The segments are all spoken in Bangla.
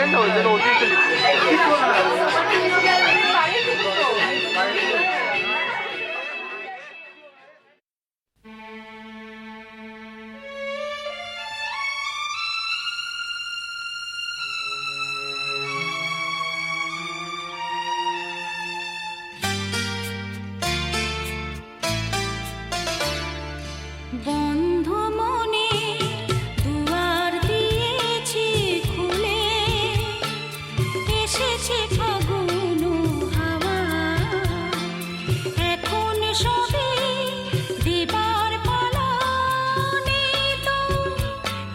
边头，我觉得我对这里。বন্ধু মনে দুয়ার দিয়েছি খুলে, এসেছে ফাগুন হাওয়া, এখন সবে দেবার পালা, নেই তো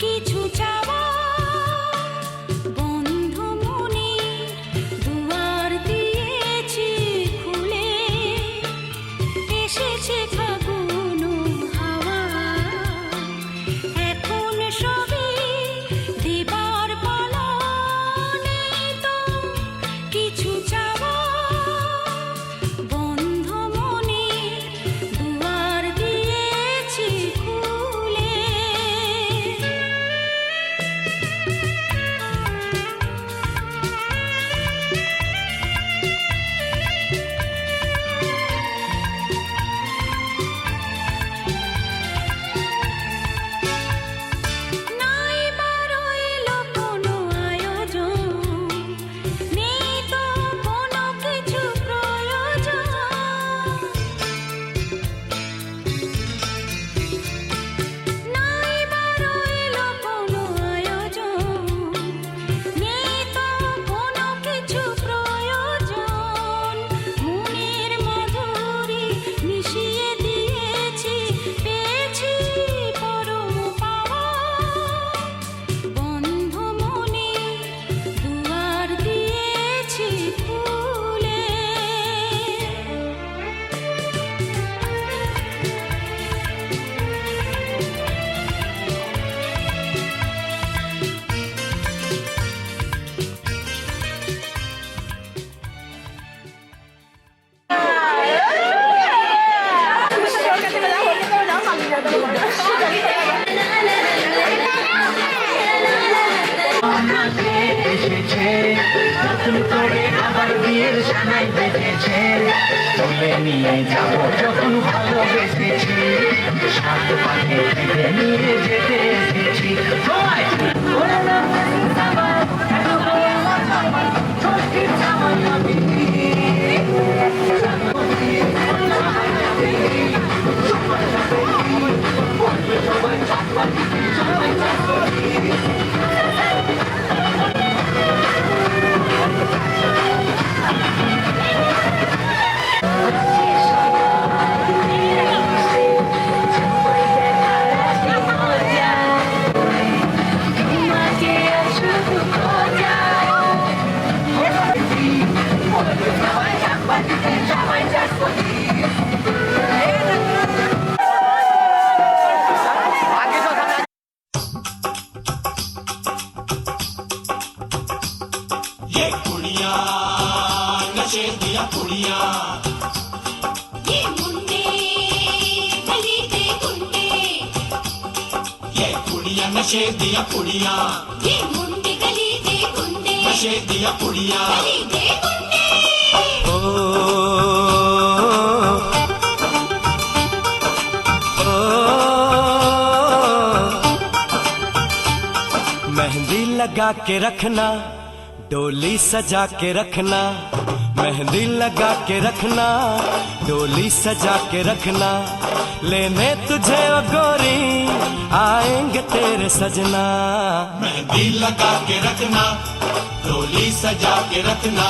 কিছু চাওয়া। বন্ধু মনে দুয়ার দিয়েছি খুলে, এসেছে ফাগুন হাওয়া, এখন সবে দেবার পালা, নেই তো কিছু চাওয়া। বন্ধু মনে দুয়ার দিয়েছি খুলে। নাই বারো এলো কোনো আয়োজন, নেই তো কোনো কিছু প্রয়োজন। নাই বারো এলো কোনো আয়োজন, নেই তো কোনো কিছু প্রয়োজন। মনের মাধুরী মিশিয়ে দিয়েছি, পেয়েছি পরম পাওয়া। বন্ধু মনে দুয়ার দিয়েছি খুলে। এসেছে নতুন করে আবার বিয়ের সানাই বেঁধেছে, তুলে নিয়ে যাব যখন ভালোবেসেছি, সাত পাখি থেকে নিয়ে যেতে এসেছি। ये कुड़ियाँ नशे दिया कुड़ियाँ, ये मुंडे गली दे गुंडे, ये कुड़ियाँ नशे दिया कुड़ियाँ, ये मुंडे गली दे गुंडे, नशे दिया कुड़ियाँ। गली दे गुंडे। मेहंदी लगा के रखना, डोली सजा के रखना, मेहंदी लगा के रखना, डोली सजा के रखना, लेने तुझे ओ गोरी आएंगे तेरे सजना। मेहंदी लगा के रखना, डोली सजा के रखना,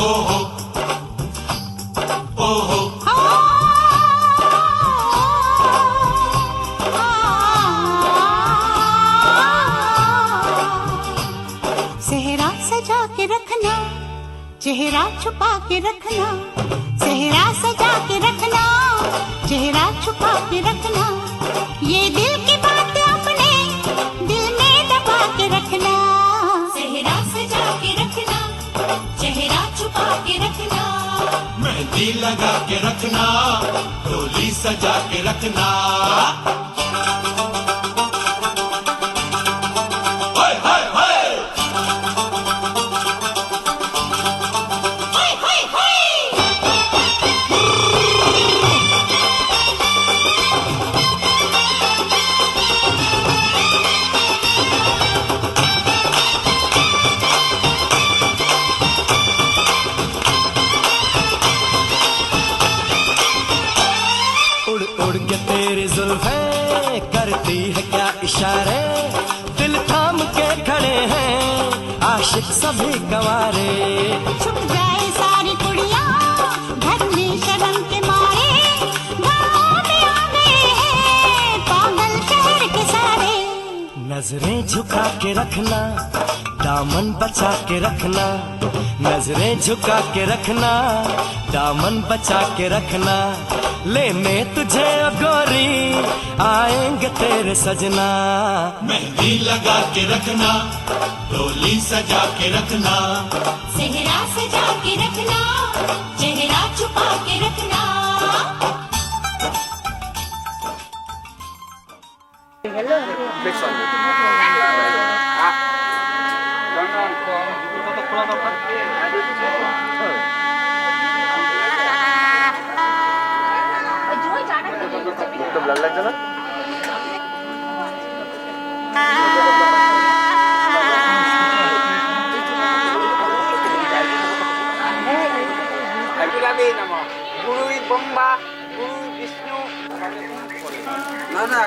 ओहो ओहो। सेहरा सजा के रखना, चेहरा छुपा के रखना, सेहरा सजा के रखना, चेहरा छुपा के रखना, ये दिल की बात अपने दिल में दबा के रखना। सेहरा सजा के रखना, चेहरा छुपा के रखना, मेहंदी लगा के रखना, डोली सजा के रखना। ओए, ओए, ओए। गया इशारे, दिल थाम के खड़े हैं आशिक सभी गवारे। छुप जाए सारी कुड़ियाँ घर में शर्म के मारे, गाँव में आ गए हैं पागल शहर के सारे। नजरें झुका के रखना, दामन बचा के रखना, नजरें झुका के रखना, दामन बचा के रखना। लेने तुझे ओ गोरी आएंगे तेरे सजना। मेहंदी लगा के रखना, डोली सजा के रखना, सेहरा सजा के रखना, चेहरा छुपा के रखना। গুরুই ব্রহ্মা, গুরুই বিষ্ণু। না না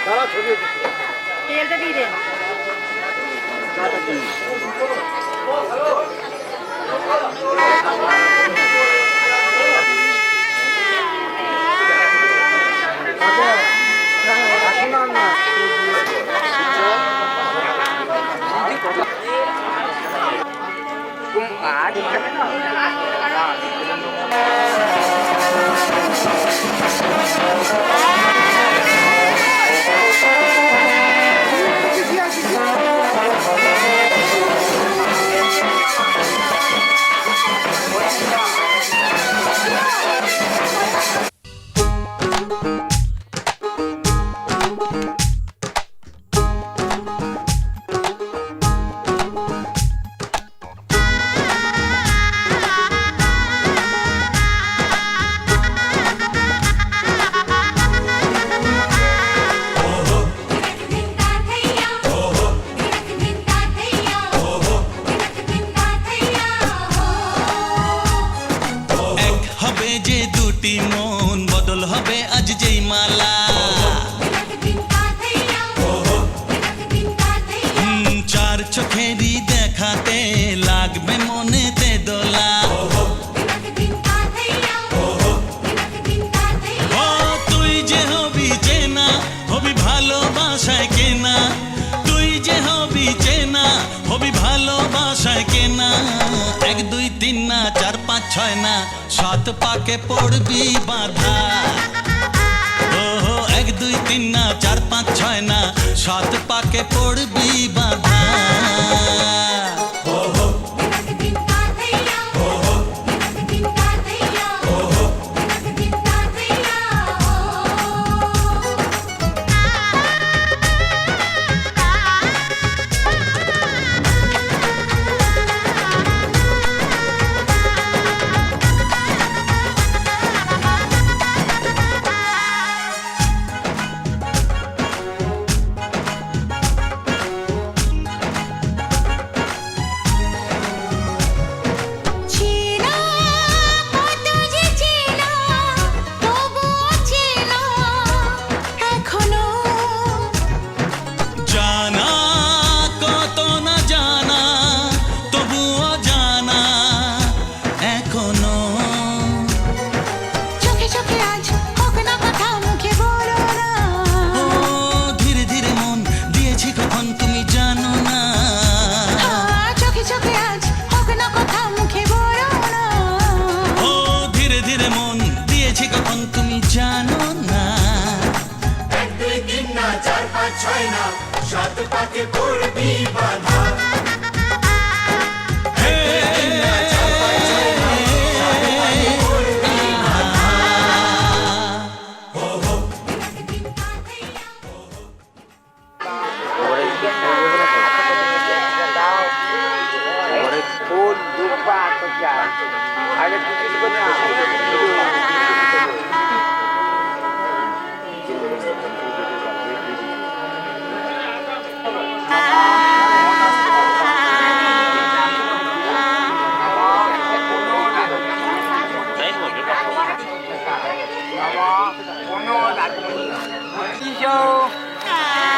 তারা ছবি তেলটা দিয়ে দেন। মন বদল হবে আজ যেই মালা। চার চোখেরই দেখাতে লাগবে মনেতে দোলা। ও তুই যে হবি চেনা, হবি ভালোবাসায় কেনা, তুই যে হবি চেনা, হবি ভালোবাসায় কেনা। 1 2 3 না 4 5 6 না 7 পাকে পড়বি বাধা। ও 1 2 3 না 4 5 6 না 7 পাকে পড়বি বাধা। জানো না 1 2 3 না 4 5 6 না 7 পাকে পড়বি বাধা। ফুল দুপা তো যা আগে কিছু না এসো।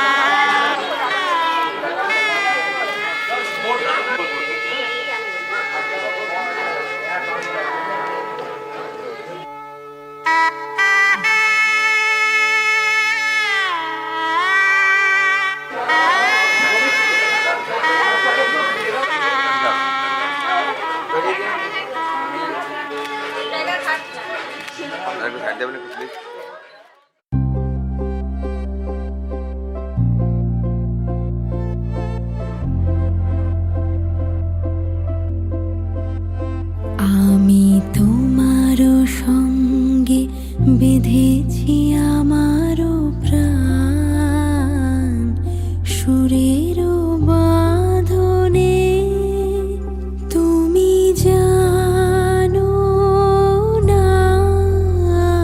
আমি তোমারও সঙ্গে বেঁধেছি আমারও প্রাণ সুরেরও বাঁধনে তুমি জানো না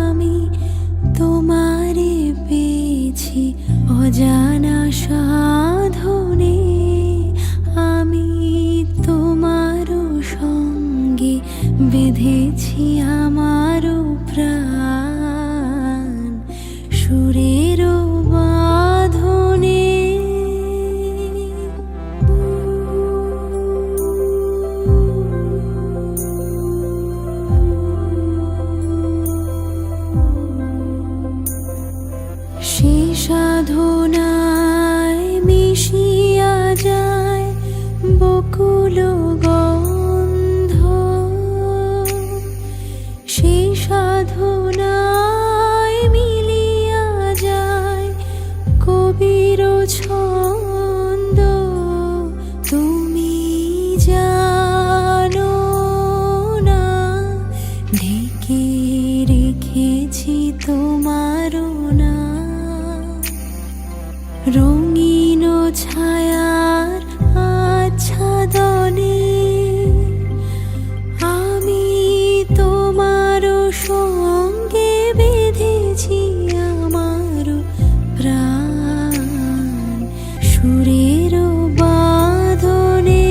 আমি তোমারে পেয়েছি অজানা সাধনে আমি তোমারও সঙ্গে বেঁধেছি আমারও প্রাণ সুরেরও বাঁধনে সে সাধনায় মিশিয়া যায় বকুল গন্ধ সে সাধনায় মিলিয়া যায় কবির ছন্দ তুমি জানো না ঢেকে রেখেছি তোমারও না রঙিন ছায়ার আচ্ছাদনে আমি তোমারও সঙ্গে বেঁধেছি আমারও প্রাণ সুরেরও বাঁধনে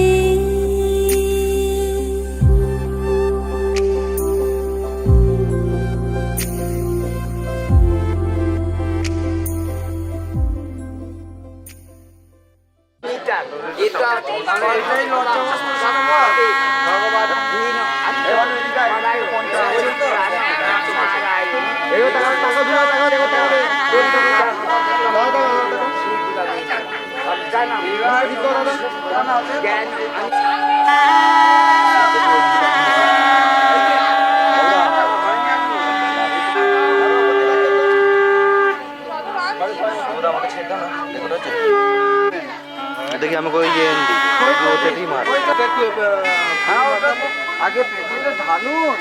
দেখি আমাকে ওই যে মার আগে পেটে ঢালুন।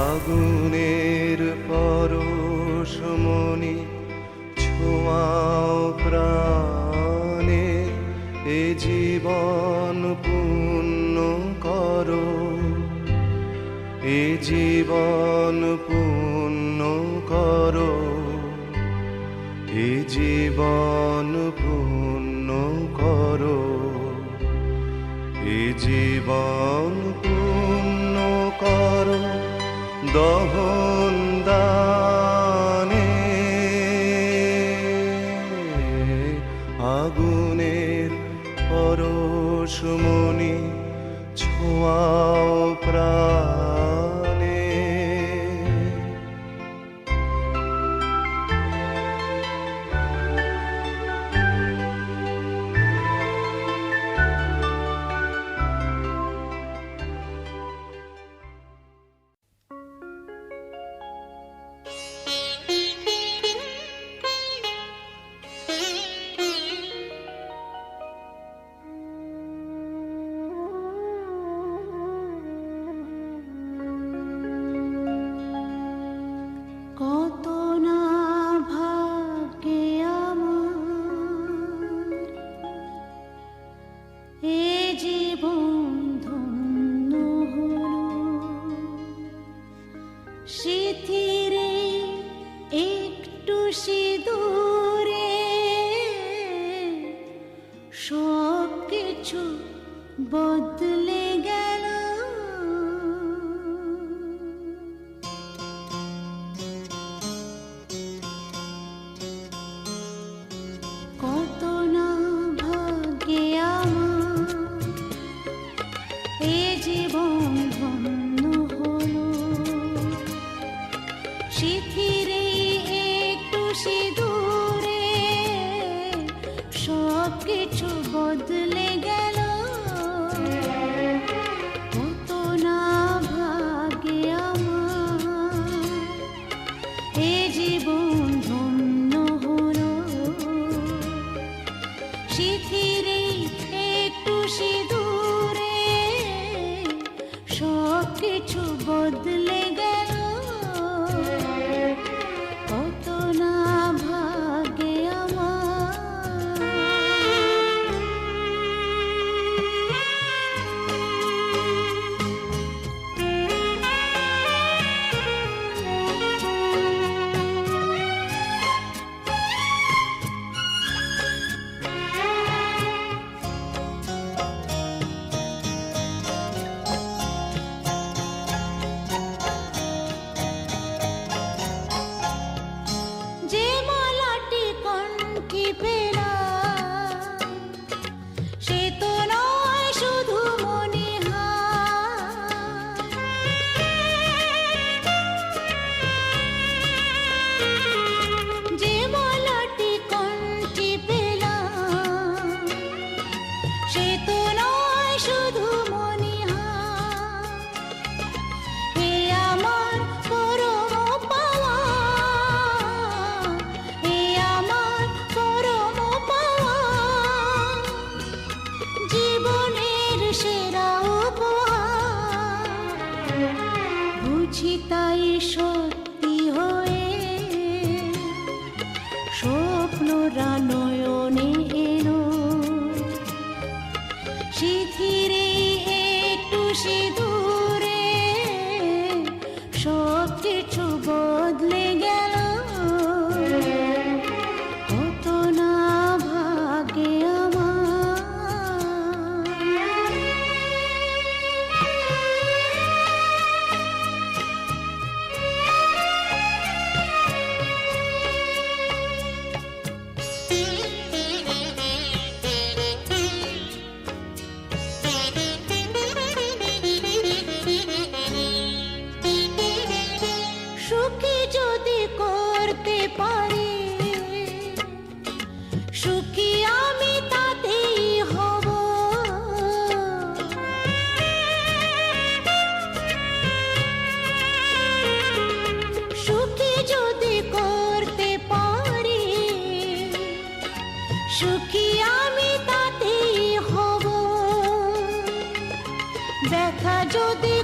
আগুনের পরশমণি ছোঁয়াও প্রাণে এ জীবন পূর্ণ করো এ জীবন পূর্ণ করো এ জীবন পূর্ণ করো এ জীবন পূর্ণ করো দহন দানে আগুনের পরশমণি ছোঁয়াও প্রাণে বদলে গেল। কত না ভাগ্যে আমার এ জীবন ধন্য হলো, শিথিরে একটু সিঁদুরে সব কিছু বদলে গেল। কত না ভাগ্যে আমার এ জীবন ধন্য হলো, শিথিরে একটু সিঁদুরে সব কিছু বদলে গেল। কত না ভাগ্যে আমার। যে মালাটি কণ্ঠে পেলাম সে তো নয় শুধু মনিহার, যে মালাটি কণ্ঠে পেলাম সে তো নয় শুধু মনিহার। হে আমার পরম পাওয়া, হে আমার পরম পাওয়া, জীবনের সেরা উপহার। বুঝি তাই সত্যি হয়ে স্বপ্নরা নয়নে এলো, শিথিরে একটু সিঁদুরে সব কিছু বদলে গেল। কত না ভাগ্যে আমার। সুখী যদি করতে পারি, সুখী আমি তাতেই হব। সুখী যদি করতে পারি, সুখী আমি তাতেই হব। ব্যথা যদি